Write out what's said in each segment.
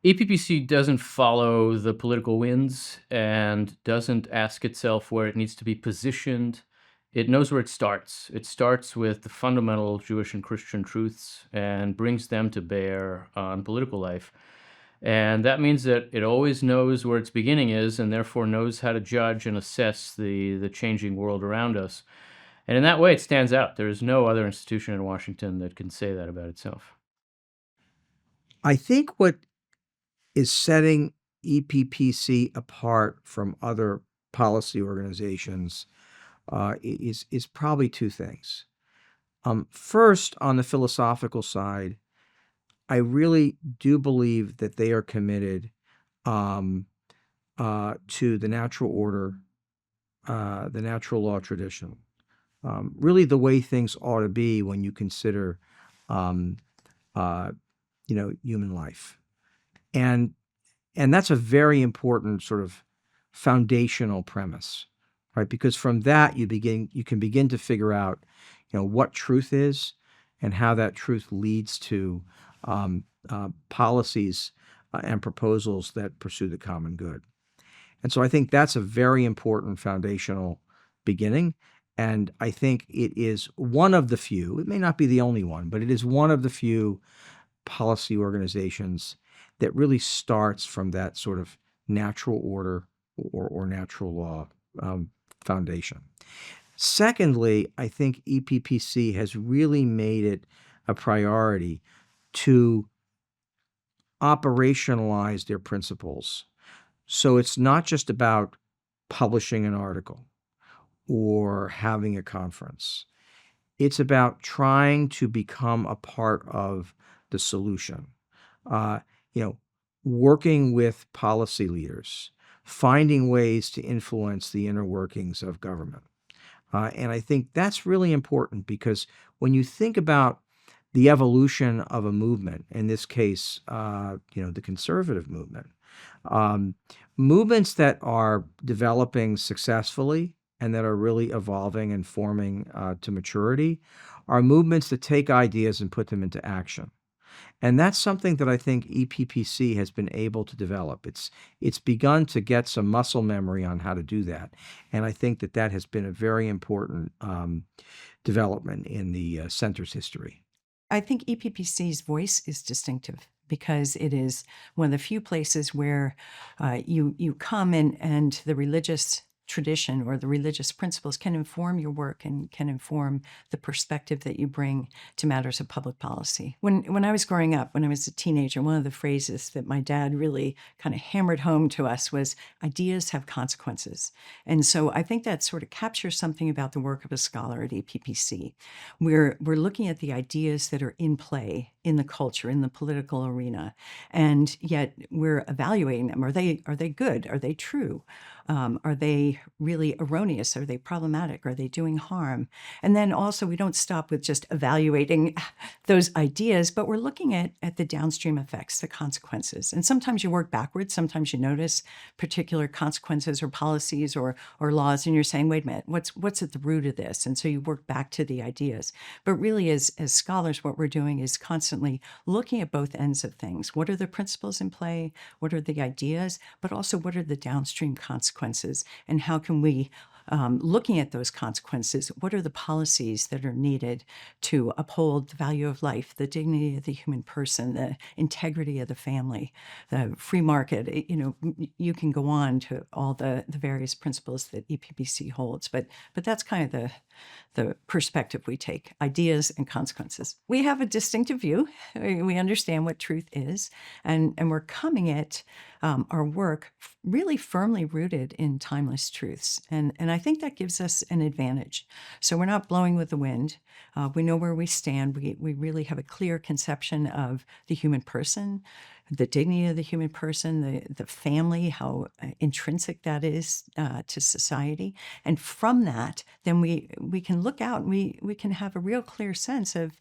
EPPC doesn't follow the political winds and doesn't ask itself where it needs to be positioned. It knows where it starts. It starts with the fundamental Jewish and Christian truths and brings them to bear on political life. And that means that it always knows where its beginning is and therefore knows how to judge and assess the changing world around us. And in that way, it stands out. There is no other institution in Washington that can say that about itself. I think what is setting EPPC apart from other policy organizations is probably two things. First, on the philosophical side, I really do believe that they are committed um, to the natural order, the natural law tradition, really the way things ought to be when you consider, um, uh, human life, and and that's a very important sort of foundational premise, right? Because from that you can begin to figure out, what truth is and how that truth leads to policies and proposals that pursue the common good. And so I think that's a very important foundational beginning. And I think it is one of the few, it may not be the only one, but it is one of the few policy organizations that really starts from that sort of natural order or natural law foundation. Secondly, I think EPPC has really made it a priority to operationalize their principles. So it's not just about publishing an article or having a conference. It's about trying to become a part of the solution. Uh, you know, Working with policy leaders, finding ways to influence the inner workings of government. And I think that's really important because when you think about the evolution of a movement, in this case, the conservative movement, um, movements that are developing successfully and that are really evolving and forming to maturity are movements that take ideas and put them into action. And that's something that I think EPPC has been able to develop. It's begun to get some muscle memory on how to do that, and I think that that has been a very important development in the center's history. I think EPPC's voice is distinctive because it is one of the few places where you come and the religious tradition or the religious principles can inform your work and can inform the perspective that you bring to matters of public policy. When I was growing up, when I was a teenager, one of the phrases that my dad really kind of hammered home to us was ideas have consequences. And so I think that sort of captures something about the work of a scholar at EPPC. We're looking at the ideas that are in play in the culture, in the political arena, and yet we're evaluating them. Are they good? Are they true? Are they really erroneous? Are they problematic? Are they doing harm? And then also, we don't stop with just evaluating those ideas, but we're looking at the downstream effects, the consequences. And sometimes you work backwards. Sometimes you notice particular consequences or policies or laws, and you're saying, wait a minute, what's at the root of this? And so you work back to the ideas. But really, as scholars, what we're doing is constantly looking at both ends of things. What are the principles in play? What are the ideas? But also, what are the downstream consequences? And how can we, looking at those consequences, what are the policies that are needed to uphold the value of life, the dignity of the human person, the integrity of the family, the free market? You can go on to all the various principles that EPPC holds, but that's kind of the perspective we take: ideas and consequences. We have a distinctive view. We understand what truth is, and we're coming at our work really firmly rooted in timeless truths. And I think that gives us an advantage. So we're not blowing with the wind. We know where we stand. We really have a clear conception of the human person, the dignity of the human person, the family, how intrinsic that is to society. And from that, then we can look out and we can have a real clear sense of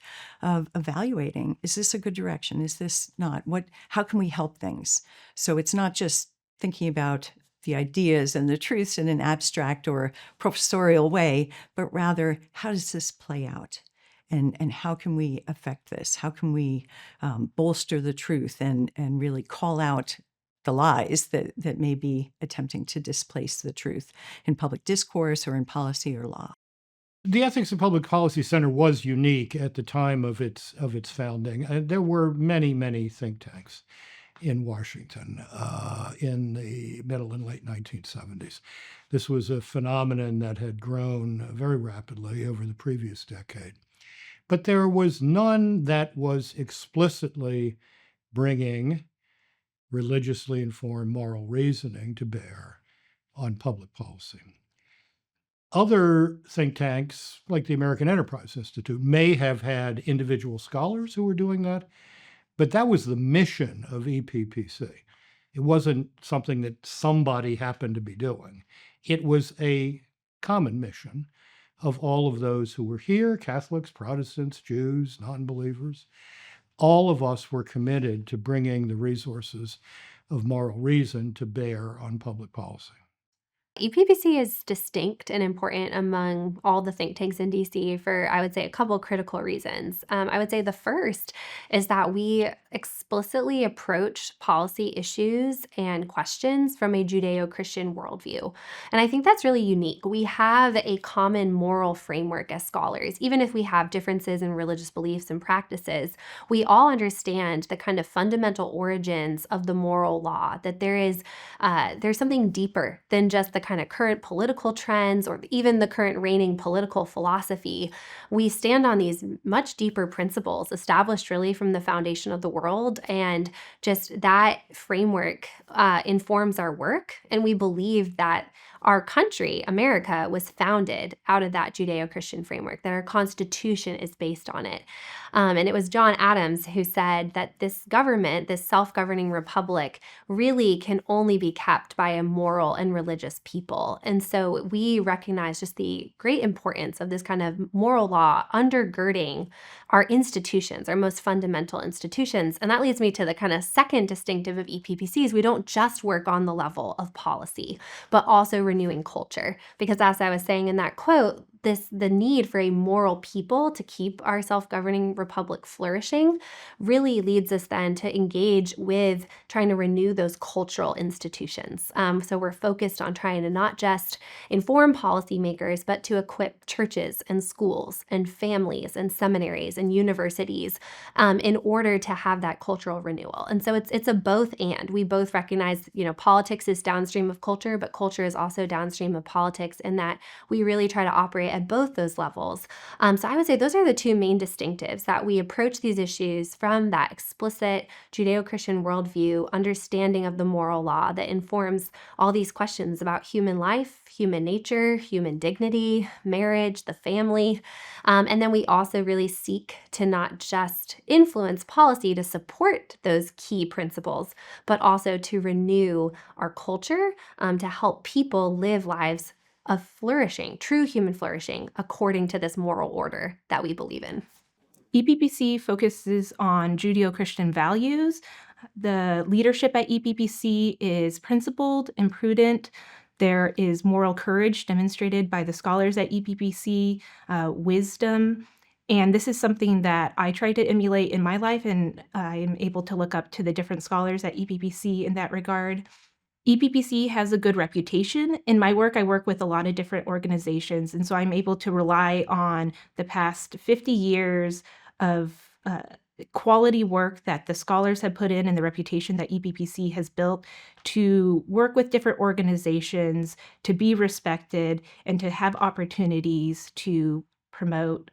evaluating, is this a good direction? Is this not? How can we help things? So it's not just thinking about the ideas and the truths in an abstract or professorial way, but rather, how does this play out? and how can we affect this? How can we bolster the truth and really call out the lies that may be attempting to displace the truth in public discourse or in policy or law? The Ethics and Public Policy Center was unique at the time of its founding. There were many think tanks in Washington in the middle and late 1970s. This was a phenomenon that had grown very rapidly over the previous decade. But there was none that was explicitly bringing religiously informed moral reasoning to bear on public policy. Other think tanks, like the American Enterprise Institute, may have had individual scholars who were doing that, but that was the mission of EPPC. It wasn't something that somebody happened to be doing. It was a common mission of all of those who were here, Catholics, Protestants, Jews, non-believers. All of us were committed to bringing the resources of moral reason to bear on public policy. EPPC is distinct and important among all the think tanks in DC for, I would say, a couple critical reasons. I would say the first is that we explicitly approach policy issues and questions from a Judeo-Christian worldview. And I think that's really unique. We have a common moral framework as scholars. Even if we have differences in religious beliefs and practices, we all understand the kind of fundamental origins of the moral law, that there's something deeper than just the kind of current political trends or even the current reigning political philosophy. We stand on these much deeper principles established really from the foundation of the world, and just that framework informs our work. And we believe that our country, America, was founded out of that Judeo-Christian framework, that our Constitution is based on it. And it was John Adams who said that this government, this self-governing republic, really can only be kept by a moral and religious people. And so we recognize just the great importance of this kind of moral law undergirding our institutions, our most fundamental institutions. And that leads me to the kind of second distinctive of EPPCs. We don't just work on the level of policy, but also renewing culture. Because as I was saying in that quote, the need for a moral people to keep our self-governing republic flourishing really leads us then to engage with trying to renew those cultural institutions. So we're focused on trying to not just inform policymakers, but to equip churches and schools and families and seminaries and universities in order to have that cultural renewal. And so it's a both and. We both recognize, politics is downstream of culture, but culture is also downstream of politics, in that we really try to operate at both those levels. So I would say those are the two main distinctives, that we approach these issues from that explicit Judeo-Christian worldview, understanding of the moral law that informs all these questions about human life, human nature, human dignity, marriage, the family. And then we also really seek to not just influence policy to support those key principles, but also to renew our culture, to help people live lives of flourishing, true human flourishing, according to this moral order that we believe in. EPPC focuses on Judeo-Christian values. The leadership at EPPC is principled and prudent. There is moral courage demonstrated by the scholars at EPPC, wisdom. And this is something that I try to emulate in my life, and I'm able to look up to the different scholars at EPPC in that regard. EPPC has a good reputation. In my work, I work with a lot of different organizations, and so I'm able to rely on the past 50 years of quality work that the scholars have put in and the reputation that EPPC has built to work with different organizations, to be respected, and to have opportunities to promote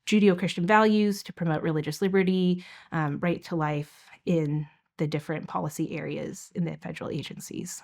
Judeo-Christian values, to promote religious liberty, right to life in the different policy areas in the federal agencies.